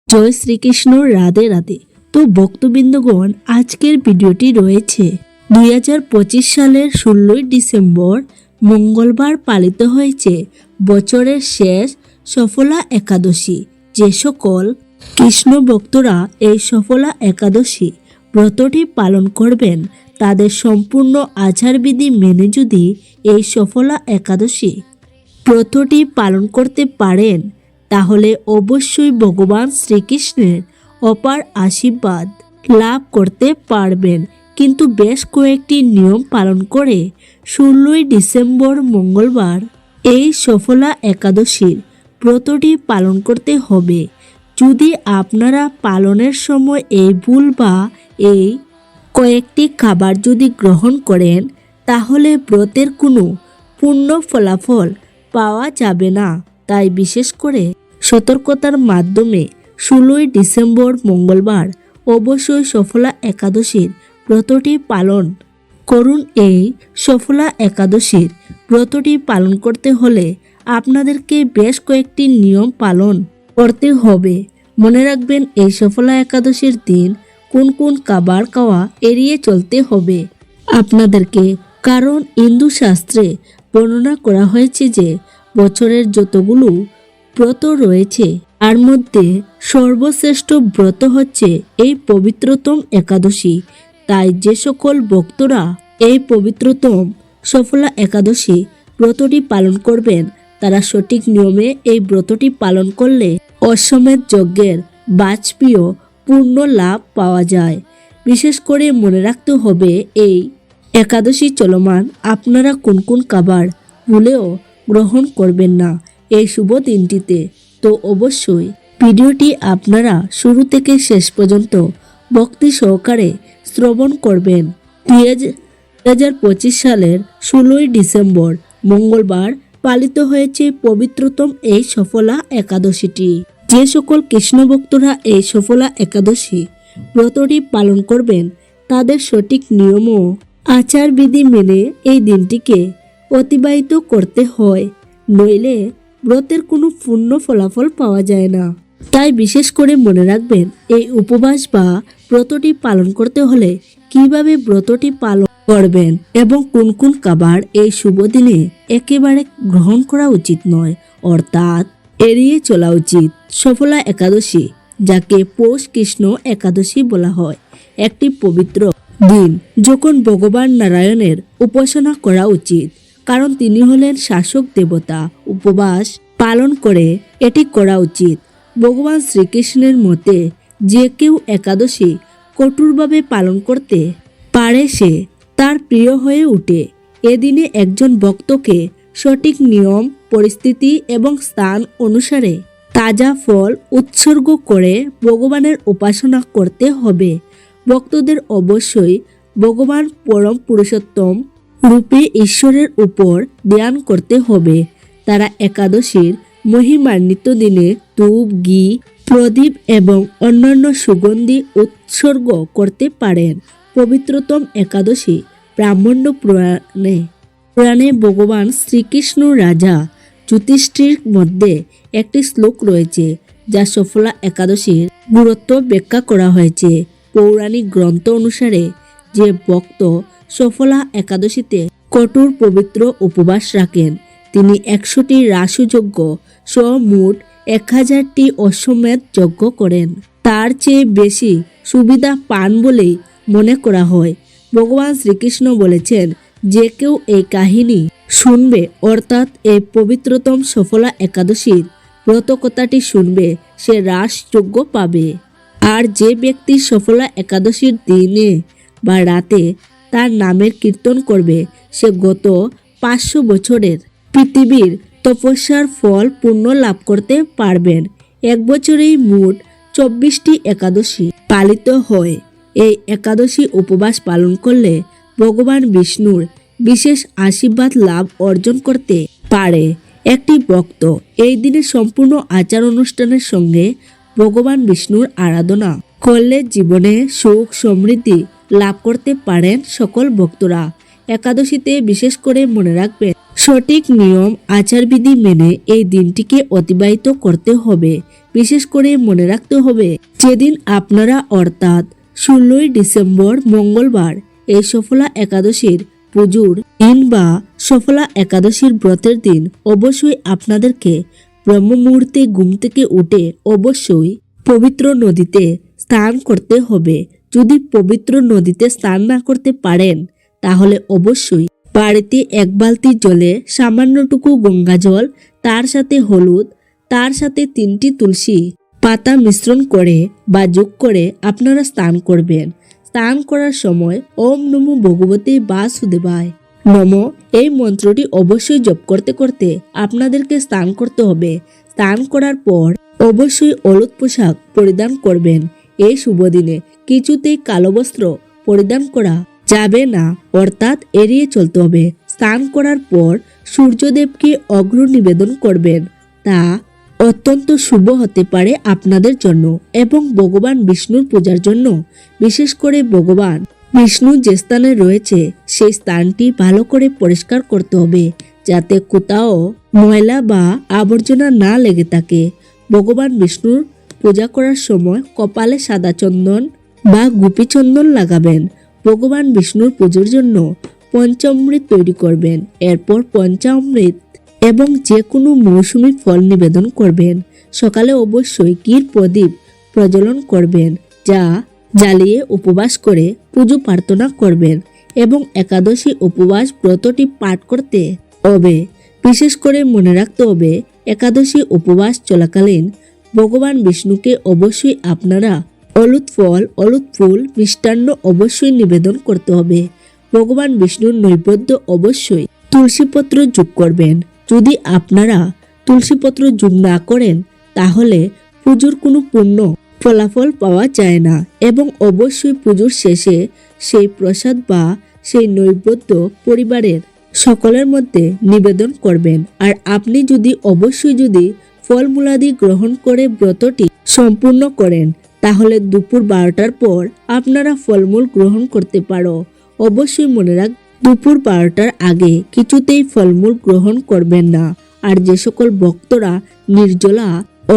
জয় শ্রীকৃষ্ণ, রাধে রাধে। তো ভক্তবৃন্দগণ, আজকের ভিডিওটি রয়েছে 2025 সালের 16ই ডিসেম্বর মঙ্গলবার পালিত হয়েছে বছরের শেষ সফলা একাদশী। যে সকল কৃষ্ণ ভক্তরা এই সফলা একাদশী ব্রতটি পালন করবেন, তাদের সম্পূর্ণ আচারবিধি মেনে যদি এই সফলা একাদশী ব্রতটি পালন করতে পারেন, তাহলে অবশ্যই ভগবান শ্রীকৃষ্ণের অপার আশীর্বাদ লাভ করতে পারবেন। কিন্তু বেশ কয়েকটি নিয়ম পালন করে 16ই ডিসেম্বর মঙ্গলবার এই সফলা একাদশীর ব্রতটি পালন করতে হবে। যদি আপনারা পালনের সময় এই ভুল বা এই কয়েকটি খাবার যদি গ্রহণ করেন, তাহলে ব্রতের কোনো পূর্ণ ফলাফল পাওয়া যাবে না। তাই বিশেষ করে সতর্কতার মাধ্যমে 16ই ডিসেম্বর মঙ্গলবার অবশ্যই সফলা একাদশীর ব্রতটি পালন করুন। এই সফলা একাদশীর ব্রতটি পালন করতে হলে আপনাদেরকে বেশ কয়েকটি নিয়ম পালন করতে হবে। মনে রাখবেন, এই সফলা একাদশীর দিন কোন কোন খাবার খাওয়া এড়িয়ে চলতে হবে আপনাদেরকে। কারণ হিন্দু শাস্ত্রে বর্ণনা করা হয়েছে যে বছরের যতগুলো ব্রত রয়েছে তার মধ্যে সর্বশ্রেষ্ঠ ব্রত হচ্ছে এই পবিত্রতম একাদশী। তাই যে সকল ভক্তরা এই পবিত্রতম সফলা একাদশী ব্রতটি পালন করবেন, তারা সঠিক নিয়মে এই ব্রতটি পালন করলে অশ্বমেধ যজ্ঞের বাজপেয় পূর্ণ লাভ পাওয়া যায়। বিশেষ করে মনে রাখতে হবে, এই একাদশী চলমান আপনারা কোন কোন খাবার ভুলেও গ্রহণ করবেন না এই শুভ দিনটিতে। তো অবশ্যই ভিডিওটি আপনারা শুরু থেকে শেষ পর্যন্ত ভক্তি সহকারে শ্রবণ করবেন। 2025 সালের 16ই ডিসেম্বর মঙ্গলবার পালিত হয়েছে পবিত্রতম এই সফলা একাদশীটি। যে সকল কৃষ্ণ ভক্তরা এই সফলা একাদশী ব্রতটি পালন করবেন, তাদের সঠিক নিয়ম ও আচারবিধি মেনে এই দিনটিকে অতিবাহিত করতে হয়, নইলে ব্রতের কোনো পূর্ণ ফলাফল পাওয়া যায় না। তাই বিশেষ করে মনে রাখবেন, এই উপবাস বা ব্রতটি পালন করতে হলে কিভাবে ব্রতটি পালন করবেন এবং কোন কোন খাবার এই শুভ দিনে একেবারে গ্রহণ করা উচিত নয়, অর্থাৎ এড়িয়ে চলা উচিত। সফলা একাদশী, যাকে পৌষ কৃষ্ণ একাদশী বলা হয়, একটি পবিত্র দিন যখন ভগবান নারায়ণের উপাসনা করা উচিত, কারণ তিনি হলেন শাসক দেবতা। উপবাস পালন করে এটি করা উচিত। ভগবান শ্রীকৃষ্ণের মতে যে কেউ একাদশী কঠোরভাবে পালন করতে পারে, সে তার প্রিয় হয়ে ওঠে। এদিনে একজন ভক্তকে সঠিক নিয়ম, পরিস্থিতি এবং স্থান অনুসারে তাজা ফল উৎসর্গ করে ভগবানের উপাসনা করতে হবে। ভক্তদের অবশ্যই ভগবান পরম পুরুষোত্তম রূপে ঈশ্বরের উপর ধ্যান করতে হবে। তারা একাদশীর মহিমান্বিত দিনে ধূপ, ঘি, প্রদীপ এবং অন্যান্য সুগন্ধি উৎসর্গ করতে পারেন। পবিত্রতম একাদশী ব্রাহ্মণ্য পুরাণে ভগবান শ্রীকৃষ্ণ রাজা যুধিষ্ঠির মধ্যে একটি শ্লোক রয়েছে, যা সফলা একাদশীর গুরুত্ব ব্যাখ্যা করা হয়েছে। পৌরাণিক গ্রন্থ অনুসারে যে ভক্ত সফলা একাদশীতে কঠোর পবিত্র উপবাস রাখেন, তিনি 100টি রাসযজ্ঞ সহ মোট 1000টি অশ্বমেধ যজ্ঞ করেন। তার চেয়ে বেশি সুবিধা পান বলেই মনে করা হয়। ভগবান শ্রীকৃষ্ণ বলেছেন, যে কেউ এই কাহিনী শুনবে, অর্থাৎ এই পবিত্রতম সফলা একাদশীর ব্রতকথাটি শুনবে, সে রাসযজ্ঞ পাবে। আর যে ব্যক্তি সফলা একাদশীর দিনে বা রাতে তার নামের কীর্তন করবে, সে গত 500 বছরের পৃথিবীর তপস্যার ফল পূর্ণ লাভ করতে পারবেন। এক বছরেই মোট 24টি একাদশী পালিত হয়। এই একাদশী উপবাস পালন করলে ভগবান বিষ্ণুর বিশেষ আশীর্বাদ লাভ অর্জন করতে পারে। একটি ভক্ত এই দিনে সম্পূর্ণ আচার অনুষ্ঠানের সঙ্গে ভগবান বিষ্ণুর আরাধনা করলে জীবনে সুখ সমৃদ্ধি লাভ করতে পারেন সকল ভক্তরা। একাদশীতে বিশেষ করে মনে রাখবেন, সঠিক নিয়ম আচারবিধি মেনে এই দিনটিকে অতিবাহিত করতে হবে। বিশেষ করে মনে রাখতে হবে যেদিন আপনারা অর্থাৎ 16ই ডিসেম্বর মঙ্গলবার এই সফলা একাদশীর পুজোর দিন বা সফলা একাদশীর ব্রতের দিন অবশ্যই আপনাদেরকে ব্রহ্ম মুহূর্তে ঘুম থেকে উঠে অবশ্যই পবিত্র নদীতে স্নান করতে হবে। যদি পবিত্র নদীতে স্নান না করতে পারেন তাহলে অবশ্যই বাড়িতে 1 বালতি জলে সামান্যটুকু গঙ্গা জল, তার সাথে হলুদ, তার সাথে 3টি তুলসী পাতা মিশ্রণ করে বা যোগ করে আপনারা স্নান করবেন। স্নান করার সময় ওম নমো ভগবতে বাসুদেবায় নমঃ এই মন্ত্রটি অবশ্যই জপ করতে করতে আপনাদেরকে স্নান করতে হবে। স্নান করার পর অবশ্যই হলুদ পোশাক পরিধান করবেন। এই শুভ দিনে কিছুতেই কালো বস্ত্র পরিধান করা যাবে না, অর্থাৎ এড়িয়ে চলতে হবে। স্নান করার পর সূর্যদেবকে অগ্র নিবেদন করবেন, তা অত্যন্ত শুভ হতে পারে আপনাদের জন্য এবং ভগবান বিষ্ণুর পূজার জন্য। বিশেষ করে ভগবান বিষ্ণু যে স্থানে রয়েছে সেই স্থানটি ভালো করে পরিষ্কার করতে হবে, যাতে কোথাও ময়লা বা আবর্জনা না লেগে থাকে। ভগবান বিষ্ণুর পূজা করার সময় কপালে সাদা চন্দন বা গোপী চন্দন লাগাবেন। ভগবান বিষ্ণুর পুজোর জন্য পঞ্চামৃত তৈরি করবেন। এরপর পঞ্চামৃত এবং যে কোনো মৌসুমী ফল নিবেদন করবেন। সকালে অবশ্যই ঘির প্রদীপ প্রজ্বলন করবেন, যা জ্বালিয়ে উপবাস করে পুজো প্রার্থনা করবেন এবং একাদশী উপবাস ব্রতটি পাঠ করতে হবে। বিশেষ করে মনে রাখতে হবে একাদশী উপবাস চলাকালীন ভগবান বিষ্ণুকে অবশ্যই আপনারা হলুদ ফল, হলুদ ফুল, মিষ্টান্ন অবশ্যই নিবেদন করতে হবে। ভগবান বিষ্ণুর নৈবেদ্য অবশ্যই তুলসীপত্র যোগ করবেন। যদি আপনারা তুলসীপত্র যোগ না করেন তাহলে পুজোর কোনো পূর্ণ ফলাফল পাওয়া যায় না এবং অবশ্যই পুজোর শেষে সেই প্রসাদ বা সেই নৈবেদ্য পরিবারের সকলের মধ্যে নিবেদন করবেন। আর আপনি যদি অবশ্যই যদি ফলমূলাদি গ্রহণ করে ব্রতটি সম্পূর্ণ করেন তাহলে দুপুর 12টার পর আপনারা ফলমূল গ্রহণ করতে পারো। অবশ্যই মনে রাখ দুপুর 12টার আগে কিছুতেই ফলমূল গ্রহণ করবেন না। আর যে সকল ভক্তরা নির্জলা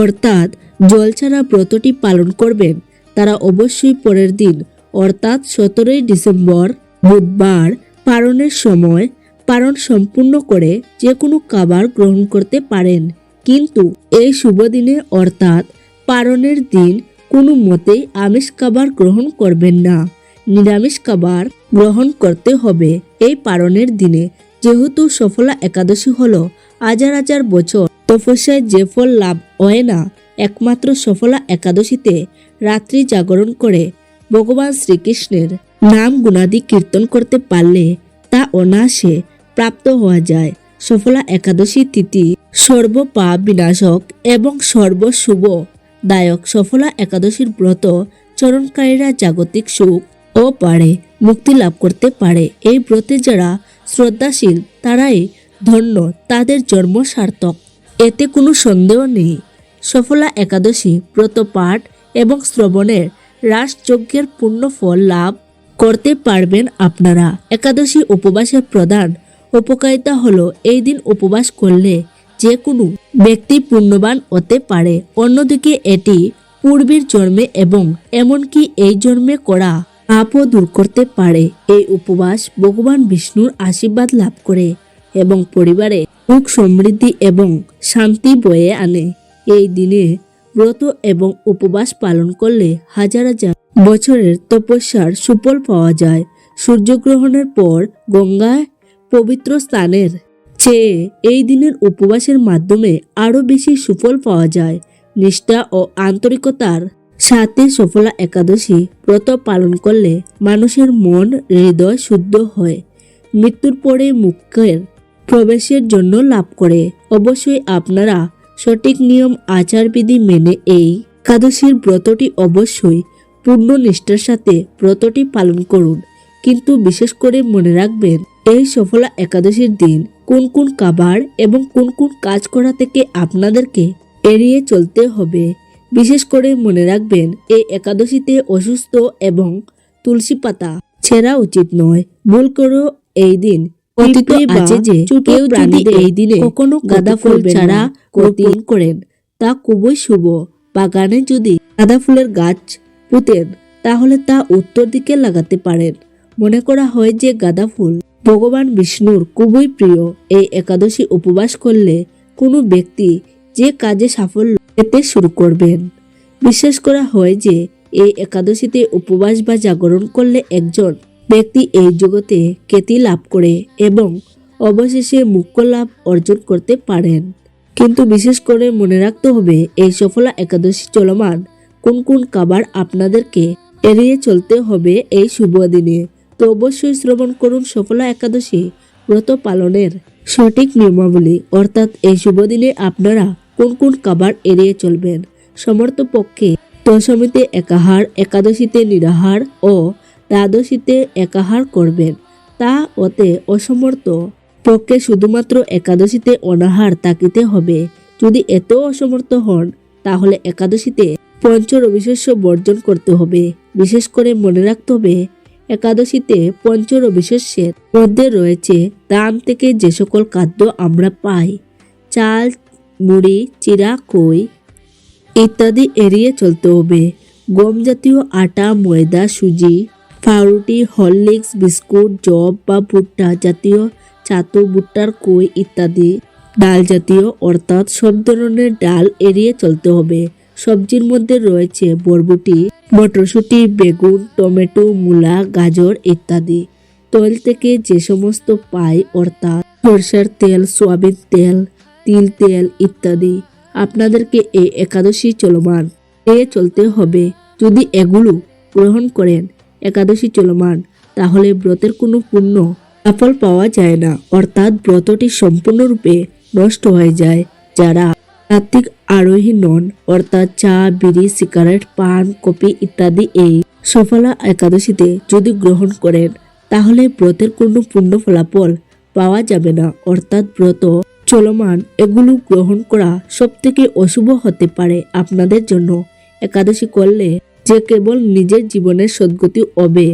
অর্থাৎ জল ছাড়া ব্রতটি পালন করবেন তারা অবশ্যই পরের দিন অর্থাৎ 17ই ডিসেম্বর বুধবার পারণের সময় পারণ সম্পূর্ণ করে যে কোনো খাবার গ্রহণ করতে পারেন। কিন্তু এই শুভ দিনে অর্থাৎ পারণের দিন কোনো মতেই আমিষ খাবার গ্রহণ করবেন না, নিরামিষ খাবার গ্রহণ করতে হবে এই পারণের দিনে। যেহেতু সফলা একাদশী হলো হাজার হাজার বছর তপস্যায় যে ফল লাভ হয় না, একমাত্র সফলা একাদশীতে রাত্রি জাগরণ করে ভগবান শ্রীকৃষ্ণের নাম গুণাদি কীর্তন করতে পারলে তা অনায়াসে প্রাপ্ত হওয়া যায়। সফলা একাদশী তিথি সর্বপাপ বিনাশক এবং সর্বশুভ দায়ক। সফলা একাদশীর ব্রত চরণকারীরা জাগতিক সুখ ও পারে মুক্তি লাভ করতে পারে। এই ব্রতে যারা শ্রদ্ধাশীল তারাই ধন্য, তাদের জন্ম সার্থক, এতে কোনো সন্দেহ নেই। সফলা একাদশী ব্রত পাঠ এবং শ্রবণের রাসযজ্ঞের পূর্ণ ফল লাভ করতে পারবেন আপনারা। একাদশী উপবাসের প্রধান উপকারিতা হলো এই দিন উপবাস করলে যে কোনো ব্যক্তি পুণ্যবান হতে পারে। অন্যদিকে এটি পূর্বের জন্মে এবং এমনকি এই জন্মে করা পাপও দূর করতে পারে। এই উপবাস ভগবান বিষ্ণুর আশীর্বাদ লাভ করে এবং পরিবারে সুখ সমৃদ্ধি এবং শান্তি বয়ে আনে। এই দিনে ব্রত এবং উপবাস পালন করলে হাজার হাজার বছরের তপস্যার সুফল পাওয়া যায়। সূর্যগ্রহণের পর গঙ্গায় পবিত্র স্নানের চেয়ে এই দিনের উপবাসের মাধ্যমে আরো বেশি সুফল পাওয়া যায়। নিষ্ঠা ও আন্তরিকতার সাথে সফলা একাদশী ব্রত পালন করলে মানুষের মন হৃদয় শুদ্ধ হয়, মৃত্যুর পরে মুক্তির প্রবেশের জন্য লাভ করে। অবশ্যই আপনারা সঠিক নিয়ম আচারবিধি মেনে এই একাদশীর ব্রতটি অবশ্যই পূর্ণ নিষ্ঠার সাথে ব্রতটি পালন করুন। কিন্তু বিশেষ করে মনে রাখবেন এই সফলা একাদশীর দিন কোন কোন খাবার এবং কোন কোন কাজ করা থেকে আপনাদেরকে এড়িয়ে চলতে হবে। বিশেষ করে মনে রাখবেন এই একাদশীতে অসুস্থ এবং তুলসী পাতা ছেঁড়া উচিত নয়। ভুল করেও এই দিন কথিত আছে যে কেউ যদি এই দিনে কখনো গাঁদা ফুল ছাড়া গ্রহণ করেন তা খুবই শুভ। বাগানে যদি গাঁদা ফুলের গাছ পুঁতেন তাহলে তা উত্তর দিকে লাগাতে পারেন। মনে করা হয় যে গাঁদা ফুল ভগবান বিষ্ণুর খুবই প্রিয়। এই একাদশী উপবাস করলে কোনো ব্যক্তি যে কাজে সাফল্য পেতে শুরু করবেন। বিশ্বাস করা হয় যে এই একাদশীতে উপবাস বা জাগরণ করলে একজন ব্যক্তি এই জগতে খ্যাতি লাভ করে এবং অবশেষে মোক্ষ লাভ অর্জন করতে পারেন। কিন্তু বিশেষ করে মনে রাখতে হবে এই সফলা একাদশী চলমান কোন কোন খাবার আপনাদেরকে এড়িয়ে চলতে হবে এই শুভ দিনে। তো অবশ্যই শ্রবণ করুন সফলা একাদশী ব্রত পালনের সঠিক নিয়মাবলী, অর্থাৎ এই শুভ দিনে আপনারা কোন কোন খাবার এড়িয়ে চলবেন। সমর্থ পক্ষে দশমীতে একাহার, একাদশীতে নিরাহার ও দ্বাদশীতে একাহার করবেন। তা ওতে অসমর্থ পক্ষে শুধুমাত্র একাদশীতে অনাহার থাকিতে হবে। যদি এত অসমর্থ হন তাহলে একাদশীতে পঞ্চরবিশস্য বর্জন করতে হবে। বিশেষ করে মনে রাখতে হবে একাদশীতে পঞ্চরবিশস্যের মধ্যে রয়েছে ধান থেকে যে সকল খাদ্য আমরা পাই, চাল, মুড়ি, চিরা, খই ইত্যাদি এড়িয়ে চলতে হবে। গম জাতীয় আটা, ময়দা, সুজি, পাউরুটি, হরলিক্স, বিস্কুট, জব বা ভুট্টা জাতীয় ছাতু, ভুট্টার খই ইত্যাদি ডাল জাতীয় অর্থাৎ সব ধরনের ডাল এড়িয়ে চলতে হবে। সবজির মধ্যে রয়েছে বরবটি, মটরশুঁটি, বেগুন, টমেটো, মূলা, গাজর ইত্যাদি। তৈল থেকে যে সমস্ত পাই অর্থাৎ সরষের তেল, সয়াবিন তেল, তিল তেল ইত্যাদি আপনাদেরকে এই একাদশী চলমান এড়িয়ে চলতে হবে। যদি এগুলো গ্রহণ করেন একাদশী চলমান তাহলে ব্রতের কোনো পূর্ণ সফল পাওয়া যায় না, অর্থাৎ ব্রতটি সম্পূর্ণরূপে নষ্ট হয়ে যায়। যারা সাত্ত্বিক আরোহী নন অর্থাৎ চা, বিড়ি, সিগারেট, পান, কফি ইত্যাদি এই সফলা একাদশীতে যদি গ্রহণ করেন তাহলে ব্রতের কোনো পূর্ণ ফলাফল পাওয়া যাবে না, অর্থাৎ ব্রত চলমান এগুলো গ্রহণ করা সব থেকে অশুভ হতে পারে আপনাদের জন্য। একাদশী করলে যে কেবল নিজের জীবনের সদ্গতি হবে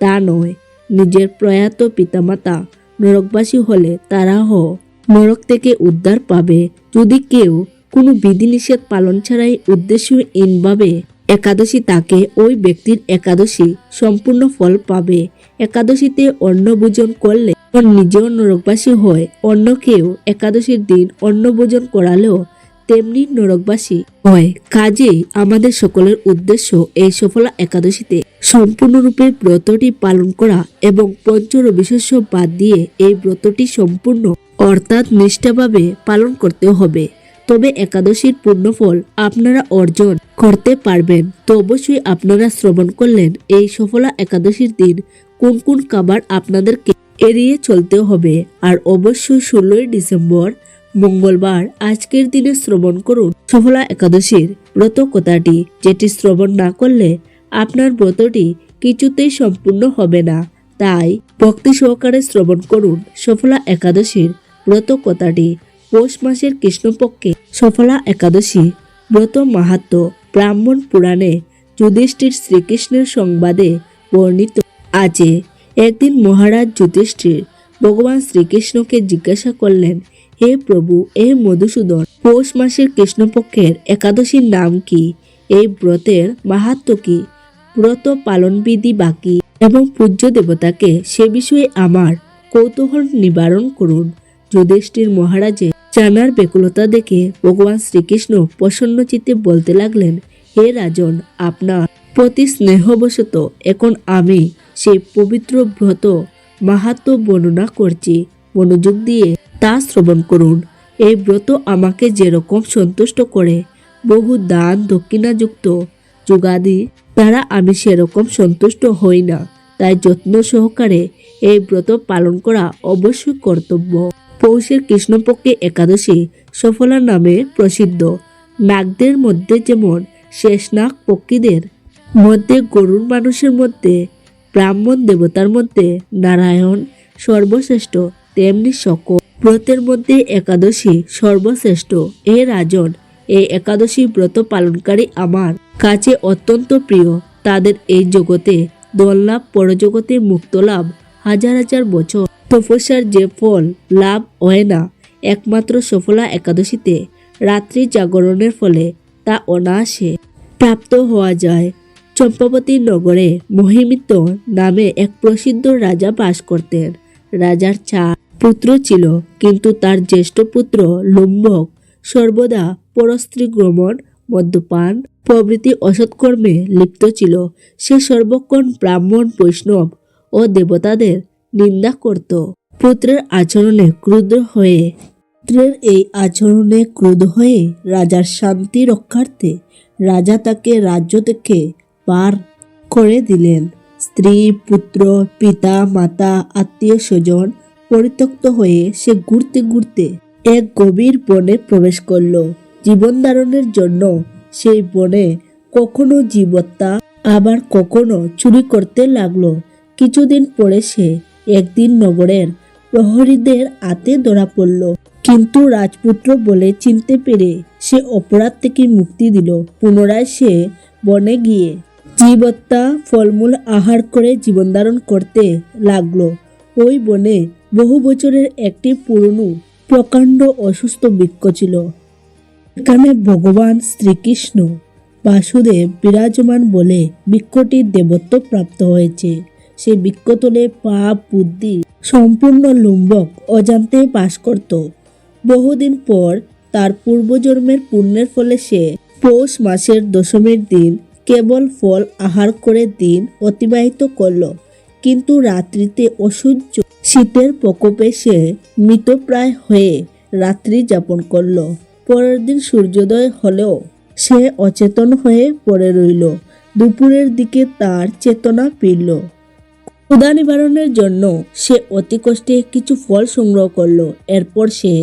তা নয়, নিজের প্রয়াত পিতামাতা নরকবাসী হলে তারাও নরক থেকে উদ্ধার পাবে। যদি কেউ কোনো বিধিনিষেধ পালন ছাড়াই উদ্দেশ্যহীনভাবে একাদশী তাকে ওই ব্যক্তির একাদশী সম্পূর্ণ ফল পাবে। একাদশীতে অন্নভোজন করলে নিজেও নরকবাসী হয়, অন্য কেউ একাদশীর দিন অন্নভোজন করালেও তেমনি নরকবাসী হয়। কাজেই আমাদের সকলের উদ্দেশ্য এই সফলা একাদশীতে সম্পূর্ণরূপে ব্রতটি পালন করা এবং পঞ্চরবিশস্য বাদ দিয়ে এই ব্রতটি সম্পূর্ণ অর্থাৎ নিষ্ঠাভাবে পালন করতে হবে। তবে একাদশীর পূর্ণফল আপনারা অর্জন করতে পারবেন। তো অবশ্যই আপনারা শ্রবণ করলেন এই সফলা একাদশীর দিন কোন কোন খাবার আপনাদেরকে এড়িয়ে চলতে হবে। আর অবশ্যই 16 ডিসেম্বর মঙ্গলবার আজকের দিনে শ্রবণ করুন সফলা একাদশীর ব্রত কথাটি, যেটি শ্রবণ না করলে আপনার ব্রতটি কিছুতেই সম্পূর্ণ হবে না। তাই ভক্তি সহকারে শ্রবণ করুন সফলা একাদশীর ব্রত কথাটি। পৌষ মাসের কৃষ্ণপক্ষে সফলা একাদশী ব্রত মাহাত্ম্য ব্রাহ্মণ পুরাণে যুধিষ্ঠির শ্রীকৃষ্ণের সংবাদে বর্ণিত আছে। একদিন মহারাজ যুধিষ্ঠির ভগবান শ্রীকৃষ্ণকে জিজ্ঞাসা করলেন, হে প্রভু, হে মধুসূদন, পৌষ মাসের কৃষ্ণপক্ষের একাদশীর নাম কি? এই ব্রতের মাহাত্ম্য কি? ব্রত পালন বিধি বাকি এবং পূজ্য দেবতাকে সে বিষয়ে আমার কৌতূহল নিবারণ করুন। যুধিষ্ঠির মহারাজের জানার ব্যাকুলতা দেখে ভগবান শ্রীকৃষ্ণ প্রসন্ন চিত্তে বলতে লাগলেন, হে রাজন, আপনার প্রতি স্নেহবশত এখন আমি সেই পবিত্র ব্রত মাহাত্ম্য বর্ণনা করছি, মনোযোগ দিয়ে তা শ্রবণ করুন। এই ব্রত আমাকে যেরকম সন্তুষ্ট করে বহু দান দক্ষিণাযুক্ত যুগাদি দ্বারা আমি সেরকম সন্তুষ্ট হই না, তাই যত্ন সহকারে এই ব্রত পালন করা অবশ্যই কর্তব্য। পৌষের কৃষ্ণপক্ষে একাদশী সফলা নামে প্রসিদ্ধ। নাগদের মধ্যে যেমন শেষনাগ পক্ষীদের মধ্যে গরুর মানুষের মধ্যে ব্রাহ্মণ দেবতার মধ্যে নারায়ণ সর্বশ্রেষ্ঠ, তেমনি সকল ব্রতের মধ্যে একাদশী সর্বশ্রেষ্ঠ। এ রাজন, এই একাদশী ব্রত পালনকারী আমার কাছে অত্যন্ত প্রিয়। তাদের এই জগতে ধনলাভ, পরজগতে মুক্ত লাভ, হাজার হাজার বছর তপস্যার যে ফল লাভ হয় না, একমাত্র সফলা একাদশীতে রাত্রি জাগরণের ফলে তা অনায়াসে প্রাপ্ত হওয়া যায়। চম্পাবতী নগরে মহিমিত নামে এক প্রসিদ্ধ রাজা বাস করতেন। রাজার 4 পুত্র ছিল, কিন্তু তার জ্যেষ্ঠ পুত্র লুম্বক সর্বদা পরস্ত্রী গ্রমণ, মদ্যপান প্রভৃতি অসৎকর্মে লিপ্ত ছিল। সে সর্বক্ষণ ব্রাহ্মণ, বৈষ্ণব ও দেবতাদের নিন্দা করত। পুত্রের আচরণে ক্রুদ্ধ হয়ে রাজার শান্তি রক্ষার্থে রাজা তাকে রাজ্য থেকে বার করে দিলেন। স্ত্রী, পুত্র, পিতা, মাতা, আত্মীয় স্বজন পরিত্যক্ত হয়ে সে ঘুরতে ঘুরতে এক গভীর বনে প্রবেশ করল। জীবন ধারণের জন্য সেই বনে কখনো জীবহত্যা, আবার কখনো চুরি করতে লাগলো। কিছুদিন পরে সে একদিন নগরের প্রহরীদের হাতে ধরা পড়ল, কিন্তু রাজপুত্র বলে চিনতে পেরে সে অপরাধ থেকে মুক্তি দিল। পুনরায় সে বনে গিয়ে জীবহত্যা, ফলমূল আহার করে জীবন ধারণ করতে লাগলো। ওই বনে বহু বছরের একটি পুরনো প্রকাণ্ড অসুস্থ বৃক্ষ ছিল। এখানে ভগবান শ্রীকৃষ্ণ বাসুদেব বিরাজমান বলে বৃক্ষটির দেবত্ব প্রাপ্ত হয়েছে। সেই বৃক্ষতলে পাপ বুদ্ধি সম্পূর্ণ লুম্বক অজান্তে বাস করত। বহুদিন পর তার পূর্বজন্মের পুণ্যের ফলে সে পৌষ মাসের দশমীর দিন কেবল ফল আহার করে দিন অতিবাহিত করল। কিন্তু রাত্রিতে অসহ্য শীতের প্রকোপে সে মৃতপ্রায় হয়ে রাত্রি যাপন করল। পরের দিন সূর্যোদয় হলেও সে অচেতন হয়ে পড়ে রইল। দুপুরের দিকে তার চেতনা ফিরল। ক্ষুধা নিবারণের জন্য সে অতি কষ্টে কিছু ফল সংগ্রহ করলো। এরপর সে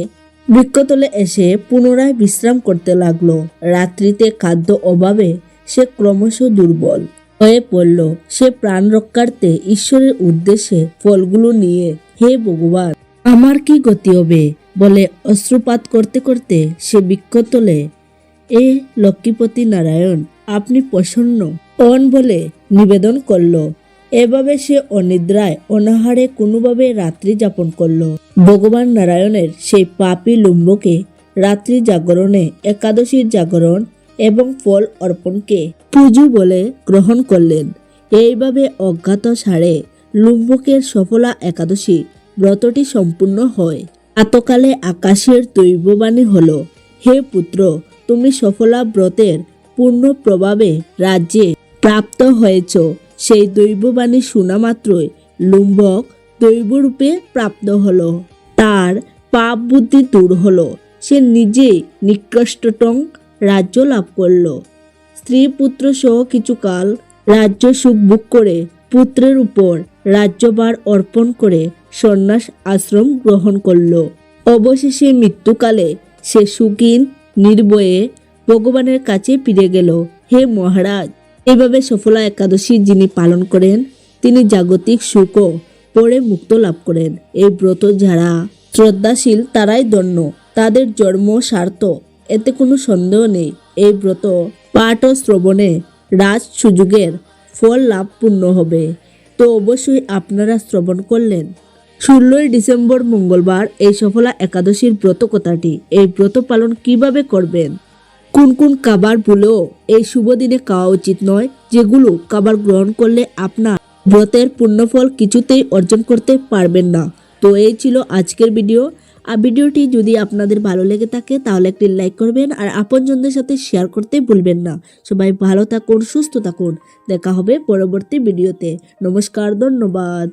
বৃক্ষতলে এসে পুনরায় বিশ্রাম করতে লাগলো। রাত্রিতে খাদ্য অভাবে সে ক্রমশ দুর্বল হয়ে পড়ল। সে প্রাণ রক্ষার্থে ঈশ্বরের উদ্দেশ্যে ফলগুলো নিয়ে, হে ভগবান, আমার কি গতি হবে বলে অশ্রুপাত করতে করতে সে বৃক্ষতলে, এ লক্ষ্মীপতি নারায়ণ, আপনি প্রসন্ন হন বলে নিবেদন করল। এভাবে সে অনিদ্রায় অনাহারে কোনোভাবে রাত্রি যাপন করল। ভগবান নারায়ণের সেই পাপী লুম্বকে রাত্রি জাগরণে, একাদশীর জাগরণ এবং ফল অর্পণকে পুজো বলে গ্রহণ করলেন। এইভাবে অজ্ঞাত সারে লুম্বকের সফলা একাদশী ব্রতটি সম্পূর্ণ হয়। আতকালে আকাশের দৈববাণী হল, হে পুত্র, তুমি সফলা ব্রতের পূর্ণ প্রভাবে রাজ্যে প্রাপ্ত হয়েছ। সেই দৈববাণী শোনা মাত্রই লুম্বক দৈবরূপে প্রাপ্ত হলো। তার পাপ বুদ্ধি দূর হলো। সে নিজেই নিকৃষ্টতম রাজ্য লাভ করল। স্ত্রী পুত্র সহ কিছুকাল রাজ্য সুখ ভোগ করে পুত্রের উপর রাজ্যভার অর্পণ করে সন্ন্যাস আশ্রম গ্রহণ করল। অবশেষে মৃত্যুকালে সে সুখীন নির্ভয়ে ভগবানের কাছে ফিরে গেল। হে মহারাজ, এইভাবে সফলা একাদশী যিনি পালন করেন তিনি জাগতিক সুখও পরে মুক্ত লাভ করেন। এই ব্রত যারা শ্রদ্ধাশীল তারাই ধন্য, তাদের জন্ম সার্থক, এতে কোনো সন্দেহ নেই। এই ব্রত পাঠ ও শ্রবণে রাজ সুযোগের ফল লাভ পূর্ণ হবে। তো অবশ্যই আপনারা শ্রবণ করলেন। 16ই ডিসেম্বর মঙ্গলবার এই সফলা একাদশীর ব্রত কথাটি। এই ব্রত পালন কিভাবে করবেন, কোন কোন খাবার ভুলেও এই শুভ দিনে খাওয়া উচিত নয়, যেগুলো খাবার গ্রহণ করলে আপনার ব্রতের পুণ্যফল কিছুতেই অর্জন করতে পারবেন না। তো এই ছিল আজকের ভিডিও। আর ভিডিওটি যদি আপনাদের ভালো লেগে থাকে তাহলে একটি লাইক করবেন আর আপনজনদের সাথে শেয়ার করতে ভুলবেন না। সবাই ভালো থাকুন, সুস্থ থাকুন। দেখা হবে পরবর্তী ভিডিওতে। নমস্কার, ধন্যবাদ।